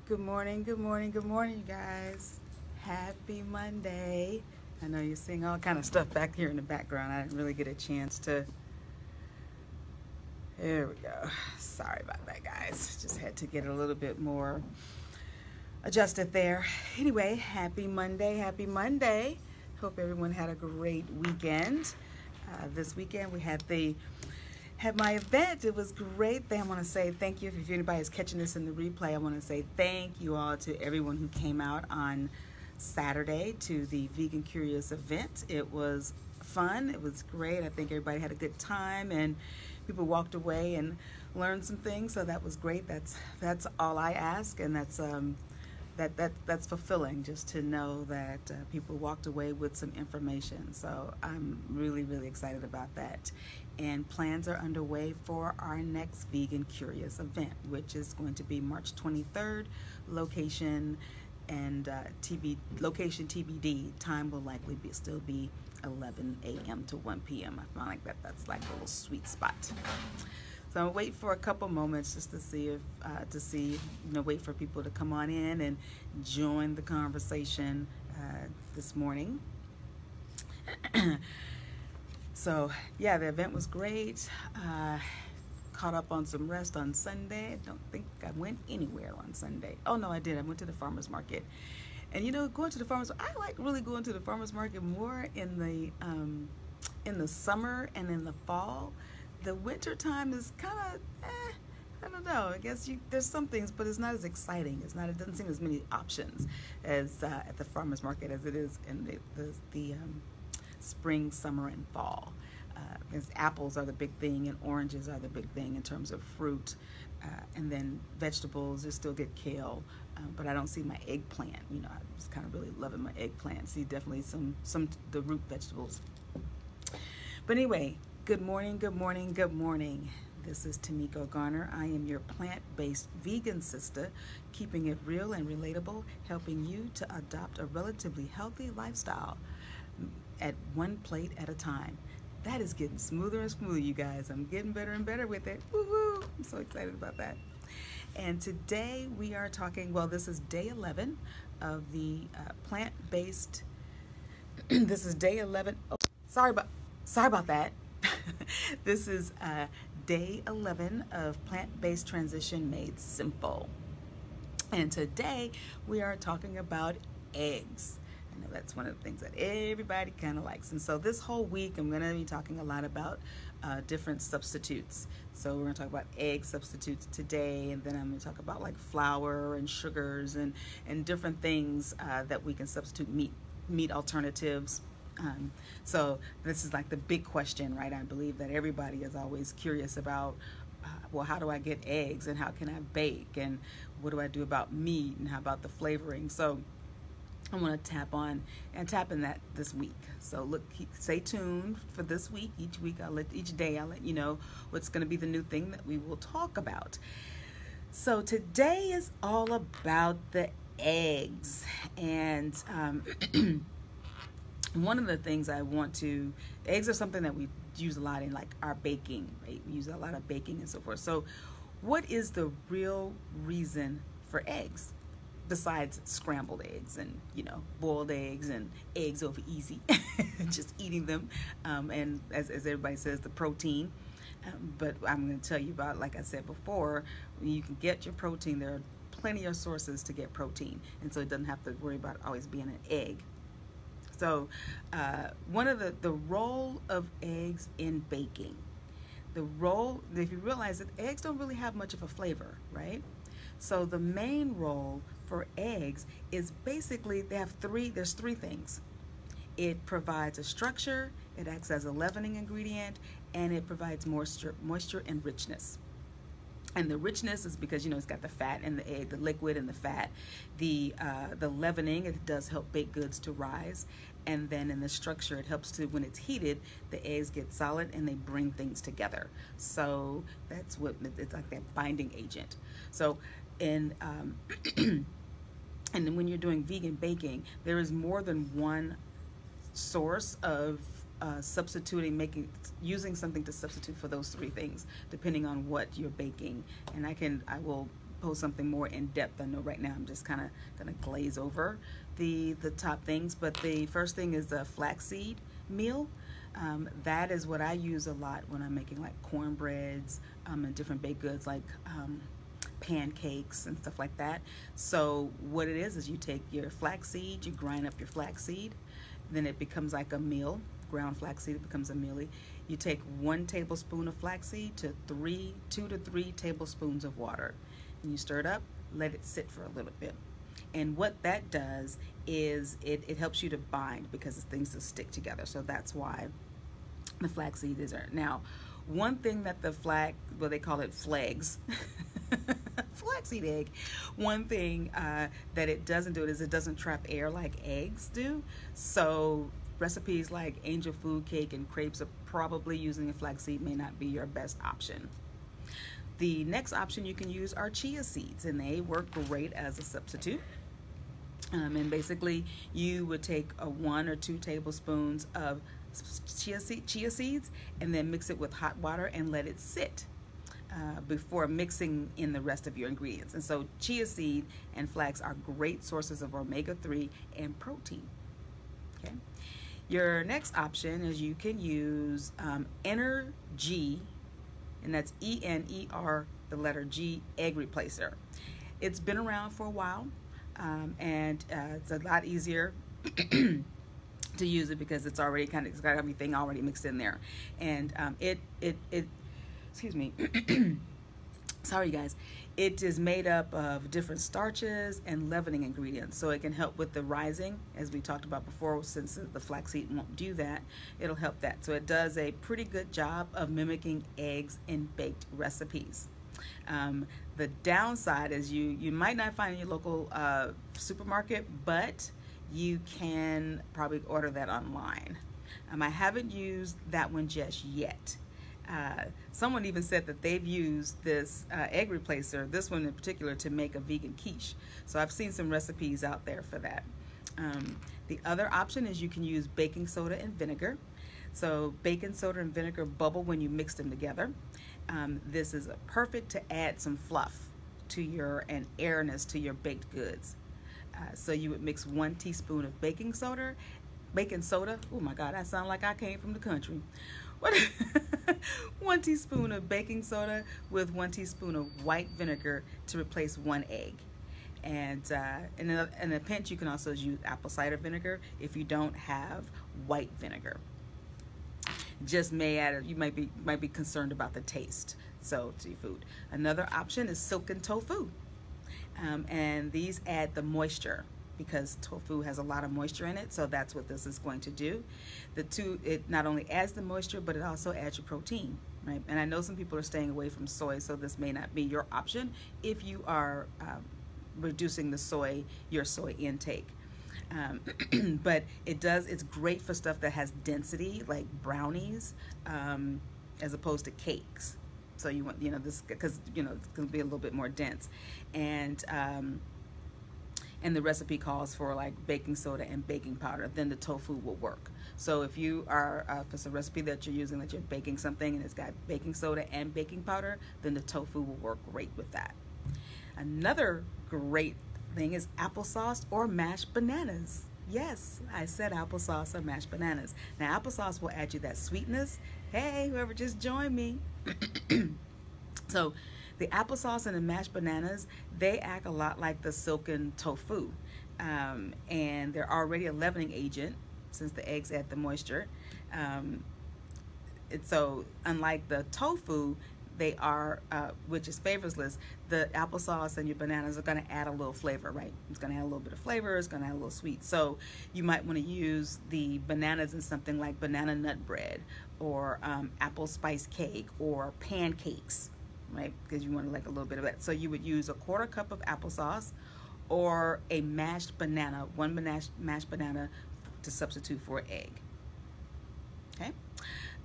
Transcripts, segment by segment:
Good morning, good morning, good morning, you guys. Happy Monday. I know you're seeing all kind of stuff back here in the background. I didn't really get a chance to. There we go. Sorry about that, guys. Just had to get a little bit more adjusted there. Anyway, happy Monday, happy Monday. Hope everyone had a great weekend. This weekend we had my event. It was great. I want to say thank you. If anybody is catching this in the replay, I want to say thank you all to everyone who came out on Saturday to the Vegan Curious event. It was fun. It was great. I think everybody had a good time and people walked away and learned some things. So that was great. That's all I ask, and that's fulfilling, just to know that people walked away with some information. So I'm really, really excited about that. And plans are underway for our next Vegan Curious event, which is going to be March 23rd. Location and location TBD. Time will likely still be 11 a.m. to 1 p.m. I feel like that's like a little sweet spot. So I'll wait for a couple moments just to see wait for people to come on in and join the conversation this morning. So yeah, the event was great. Caught up on some rest on Sunday. I don't think I went anywhere on Sunday. Oh no, I did. I went to the farmer's market. And going to the farmer's, I like really going to the farmer's market more in the summer and in the fall. The winter time is kind of, I don't know. I guess there's some things, but it's not as exciting. It doesn't seem as many options as at the farmer's market as it is in the spring, summer, and fall. Because apples are the big thing and oranges are the big thing in terms of fruit. And then vegetables, you still get kale, but I don't see my eggplant. I was kind of really loving my eggplant. See definitely some the root vegetables. But anyway, good morning, good morning, good morning. This is Tamiko Garner. I am your plant-based vegan sister, keeping it real and relatable, helping you to adopt a relatively healthy lifestyle at one plate at a time. That is getting smoother and smoother, you guys. I'm getting better and better with it. Woohoo! I'm so excited about that. And today we are talking, this is day 11 of the plant-based, this is day 11. Oh, sorry about that. This is day 11 of plant-based transition made simple. And today we are talking about eggs. I know that's one of the things that everybody kind of likes. And so this whole week I'm going to be talking a lot about different substitutes. So we're going to talk about egg substitutes today, and then I'm going to talk about like flour and sugars and different things that we can substitute meat alternatives. So this is like the big question, right? I believe that everybody is always curious about, how do I get eggs, and how can I bake, and what do I do about meat, and how about the flavoring? So I want to tap in that this week. So stay tuned for this week. Each day I'll let you know what's going to be the new thing that we will talk about. So today is all about the eggs, and one of the things eggs are something that we use a lot in like our baking, right? We use a lot of baking and so forth. So what is the real reason for eggs besides scrambled eggs and, boiled eggs and eggs over easy, just eating them? And as everybody says, the protein. But I'm going to tell you about, like I said before, you can get your protein. There are plenty of sources to get protein. And so it doesn't have to worry about always being an egg. So one of the role of eggs in baking, if you realize that eggs don't really have much of a flavor, right? So the main role for eggs is basically there's three things. It provides a structure, it acts as a leavening ingredient, and it provides moisture and richness. And the richness is because, it's got the fat in the egg, the liquid and the fat. The leavening, it does help baked goods to rise. And then in the structure, it helps to, when it's heated, the eggs get solid and they bring things together. So that's it's like that binding agent. So and then when you're doing vegan baking, there is more than one source of using something to substitute for those three things, depending on what you're baking. And I will post something more in depth. I know right now I'm just kind of gonna glaze over the top things, but the first thing is the flaxseed meal. That is what I use a lot when I'm making like cornbreads and different baked goods like pancakes and stuff like that. So what it is you take your flaxseed, you grind up your flaxseed, then it becomes like a meal. Ground flaxseed, it becomes a mealie. You take 1 tablespoon of flaxseed to 2 to 3 tablespoons of water, and you stir it up, let it sit for a little bit. And what that does is it helps you to bind, because things to stick together. So that's why the flaxseed is there. Now, one thing that the well, they call it flags, flaxseed egg. One thing that it doesn't do is it doesn't trap air like eggs do. So recipes like angel food cake and crepes are probably using a flaxseed may not be your best option. The next option you can use are chia seeds, and they work great as a substitute. And basically, you would take 1 or 2 tablespoons of chia seeds and then mix it with hot water and let it sit before mixing in the rest of your ingredients. And so chia seed and flax are great sources of omega-3 and protein. Okay. Your next option is you can use Energy, and that's ENER, the letter G, egg replacer. It's been around for a while, and it's a lot easier to use it because it's already it's got everything already mixed in there, and it excuse me, sorry guys, it is made up of different starches and leavening ingredients, so it can help with the rising, as we talked about before. Since the flaxseed won't do that, it'll help that. So it does a pretty good job of mimicking eggs in baked recipes. The downside is you might not find in your local supermarket, but you can probably order that online. I haven't used that one just yet. Someone even said that they've used this egg replacer, this one in particular, to make a vegan quiche. So I've seen some recipes out there for that. The other option is you can use baking soda and vinegar. So baking soda and vinegar bubble when you mix them together. This is perfect to add some fluff to and airness to your baked goods. So you would mix 1 teaspoon of baking soda. Oh my God, I sound like I came from the country. 1 teaspoon of baking soda with 1 teaspoon of white vinegar to replace 1 egg. And in a pinch, you can also use apple cider vinegar if you don't have white vinegar. Just may add, you might be concerned about the taste, so to your food. Another option is silken tofu, and these add the moisture, because tofu has a lot of moisture in it, so that's what this is going to do. It not only adds the moisture, but it also adds your protein, right? And I know some people are staying away from soy, so this may not be your option if you are reducing your soy intake. But it's great for stuff that has density, like brownies, as opposed to cakes. So you want, this, because, it's going to be a little bit more dense. And the recipe calls for like baking soda and baking powder, then the tofu will work. So if you are, if it's a recipe that you're using, that you're baking something and it's got baking soda and baking powder, then the tofu will work great with that. Another great thing is applesauce or mashed bananas. Yes, I said applesauce or mashed bananas. Now applesauce will add you that sweetness. Hey, whoever just joined me. So the applesauce and the mashed bananas, they act a lot like the silken tofu. And they're already a leavening agent, since the eggs add the moisture. So unlike the tofu, they are, which is flavorless, the applesauce and your bananas are going to add a little flavor, right? It's going to add a little bit of flavor, it's going to add a little sweet. So you might want to use the bananas in something like banana nut bread, or apple spice cake, or pancakes, right? Because you want like a little bit of that. So you would use a 1/4 cup of applesauce, or a mashed banana, 1 mashed banana to substitute for an egg. Okay.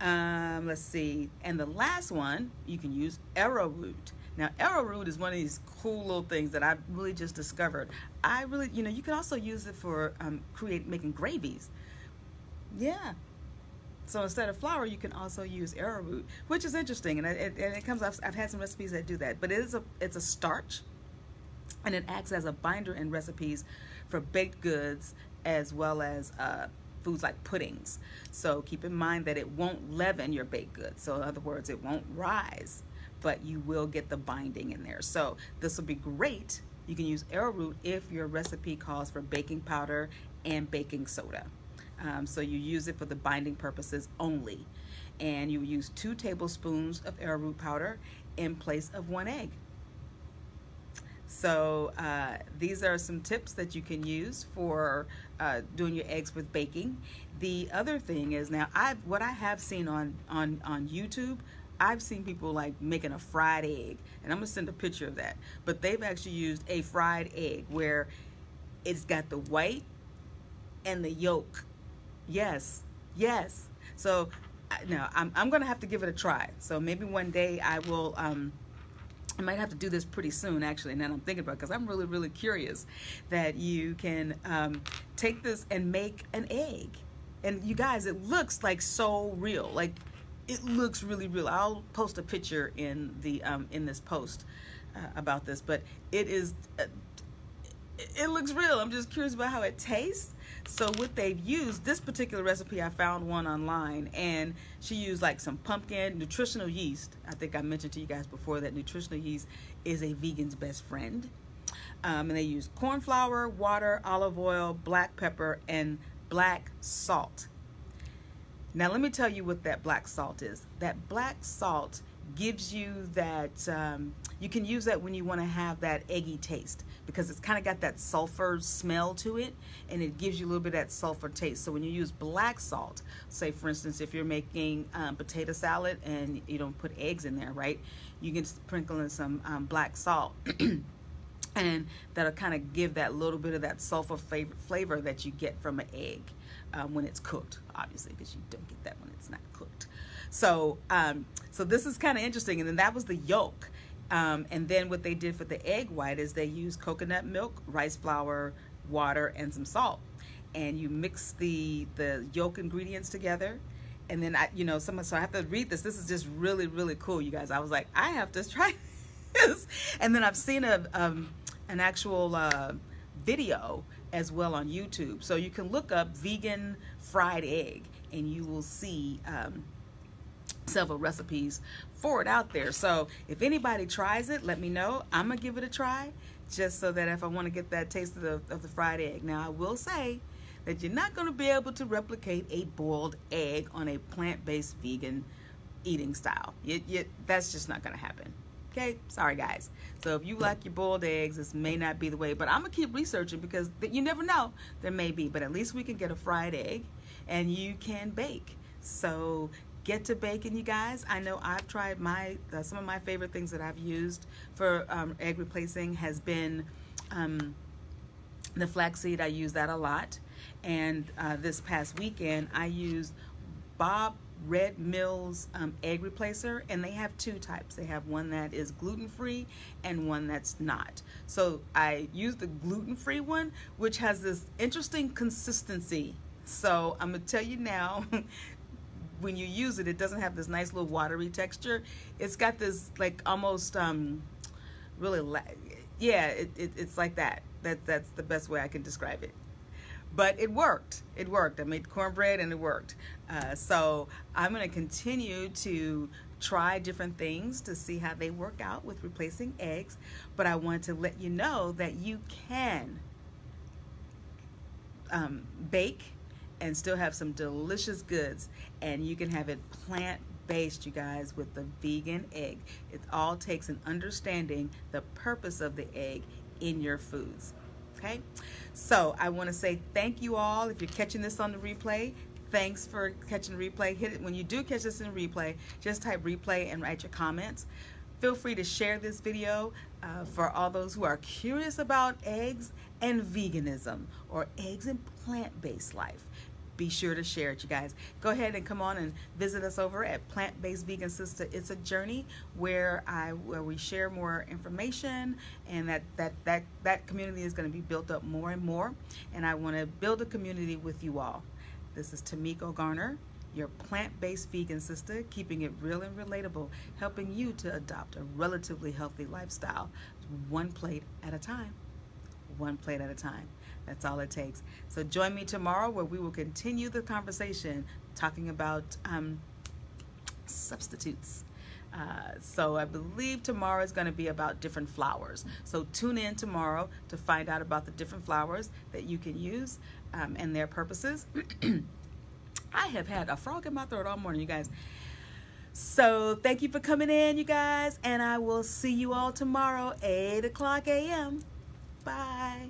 Let's see. And the last one, you can use arrowroot. Now, arrowroot is one of these cool little things that I really just discovered. You can also use it for making gravies. Yeah. So instead of flour, you can also use arrowroot, which is interesting. And it comes. I've had some recipes that do that. But it's a starch. and it acts as a binder in recipes for baked goods as well as foods like puddings. So keep in mind that it won't leaven your baked goods. So in other words, it won't rise, but you will get the binding in there. So this will be great. You can use arrowroot if your recipe calls for baking powder and baking soda. So you use it for the binding purposes only. And you use 2 tablespoons of arrowroot powder in place of 1 egg. So these are some tips that you can use for doing your eggs with baking. The other thing is, now what I have seen on YouTube, I've seen people like making a fried egg, and I'm gonna send a picture of that. But they've actually used a fried egg where it's got the white and the yolk. Yes, yes. So now I'm gonna have to give it a try. So maybe one day I will. I might have to do this pretty soon, actually, and then I'm thinking about it because I'm really, really curious that you can take this and make an egg. And you guys, it looks like so real. Like, it looks really real. I'll post a picture in the in this post about this, but it is. It looks real. I'm just curious about how it tastes. So what they've used, this particular recipe, I found one online, and she used like some pumpkin, nutritional yeast. I think I mentioned to you guys before that nutritional yeast is a vegan's best friend. And they used corn flour, water, olive oil, black pepper, and black salt. Now let me tell you what that black salt is. That black salt gives you that, you can use that when you want to have that eggy taste, because it's kind of got that sulfur smell to it, and it gives you a little bit of that sulfur taste. So when you use black salt, say for instance, if you're making potato salad and you don't put eggs in there, right? You can sprinkle in some black salt and that'll kind of give that little bit of that sulfur flavor that you get from an egg when it's cooked, obviously, because you don't get that when it's not cooked. So so this is kind of interesting. And then that was the yolk. And then what they did for the egg white is they used coconut milk, rice flour, water, and some salt. And you mix the yolk ingredients together. And then so I have to read this. This is just really, really cool, you guys. I was like, I have to try this. And then I've seen an actual video as well on YouTube. So you can look up vegan fried egg, and you will see several recipes for it out there. So if anybody tries it, let me know. I'm gonna give it a try, just so that if I want to get that taste of the fried egg. Now I will say that you're not going to be able to replicate a boiled egg on a plant-based vegan eating style. That's just not going to happen. Okay, sorry guys. So if you like your boiled eggs, this may not be the way, but I'm gonna keep researching, because you never know, there may be. But at least we can get a fried egg and you can bake. So get to baking, you guys. I know I've tried some of my favorite things that I've used for egg replacing has been the flaxseed. I use that a lot. And this past weekend I used Bob Red Mill's egg replacer, and they have 2 types. They have one that is gluten-free and one that's not. So I used the gluten-free one, which has this interesting consistency. So I'm gonna tell you now, when you use it, it doesn't have this nice little watery texture. It's got this like almost really it's like that. That's the best way I can describe it. But it worked. It worked. I made cornbread and it worked. So I'm going to continue to try different things to see how they work out with replacing eggs. But I want to let you know that you can bake and still have some delicious goods. And you can have it plant-based, you guys, with the vegan egg. It all takes an understanding the purpose of the egg in your foods. Okay, so I want to say thank you all. If you're catching this on the replay, thanks for catching the replay. Hit it when you do catch this in replay. Just type replay and write your comments. Feel free to share this video for all those who are curious about eggs and veganism, or eggs and plant-based life. Be sure to share it, you guys. Go ahead and come on and visit us over at Plant-Based Vegan Sistah. It's a journey where we share more information, and that community is going to be built up more and more. And I want to build a community with you all. This is Tamiko Garner, your plant-based vegan sister, keeping it real and relatable, helping you to adopt a relatively healthy lifestyle, one plate at a time. One plate at a time. That's all it takes. So join me tomorrow where we will continue the conversation talking about substitutes. So I believe tomorrow is going to be about different flours. So tune in tomorrow to find out about the different flours that you can use and their purposes. I have had a frog in my throat all morning, you guys. So thank you for coming in, you guys, and I will see you all tomorrow, 8 o'clock a.m. Bye.